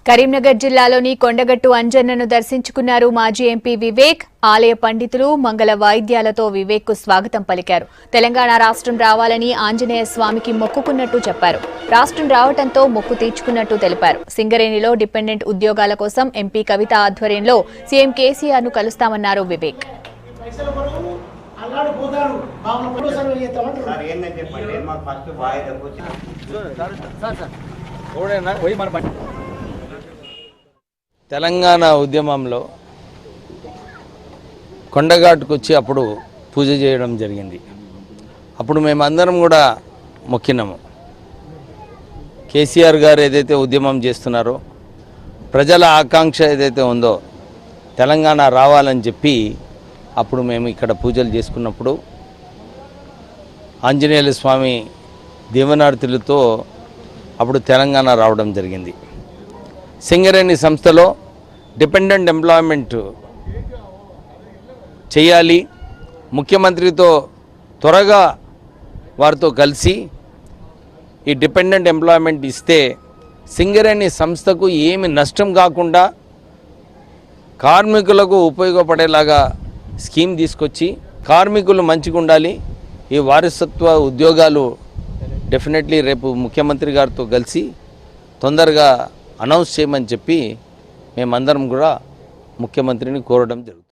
కరీంనగర్ జిల్లాలోని కొండగట్టు అంజన్నను దర్శించుకున్నారు మాజీ ఎంపీ వివేక్. ఆలయ పండితులు మంగళ వాయిద్యాలతో వివేక్ కు స్వాగతం పలికారు. తెలంగాణ రాష్ట్రం రావాలని ఆంజనేయ స్వామికి మొక్కుకున్నట్టు చెప్పారు. రాష్ట్రం రావడంతో మొక్కు తీర్చుకున్నట్టు తెలిపారు. సింగరేణిలో డిపెండెంట్ ఉద్యోగాల కోసం ఎంపీ కవిత ఆధ్వర్యంలో సీఎం కేసీఆర్ ను కలుస్తామన్నారు వివేక్. తెలంగాణ ఉద్యమంలో కొండఘాటుకు వచ్చి అప్పుడు పూజ చేయడం జరిగింది. అప్పుడు మేమందరం కూడా మొక్కినాము. కేసీఆర్ గారు ఏదైతే ఉద్యమం చేస్తున్నారో, ప్రజల ఆకాంక్ష ఏదైతే ఉందో తెలంగాణ రావాలని చెప్పి అప్పుడు మేము ఇక్కడ పూజలు చేసుకున్నప్పుడు ఆంజనేయ స్వామి దీవెనార్తులతో అప్పుడు తెలంగాణ రావడం జరిగింది. సింగరేణి సంస్థలో డిపెండెంట్ ఎంప్లాయ్మెంట్ చేయాలి, ముఖ్యమంత్రితో త్వరగా వారితో కలిసి ఈ డిపెండెంట్ ఎంప్లాయ్మెంట్ ఇస్తే సింగరేణి సంస్థకు ఏమి నష్టం కాకుండా కార్మికులకు ఉపయోగపడేలాగా స్కీమ్ తీసుకొచ్చి కార్మికులు మంచిగా ఉండాలి. ఈ వారసత్వ ఉద్యోగాలు డెఫినెట్లీ రేపు ముఖ్యమంత్రి గారితో కలిసి తొందరగా అనౌన్స్ చేయమని చెప్పి మేమందరం కూడా ముఖ్యమంత్రిని కోరడం జరుగుతుంది.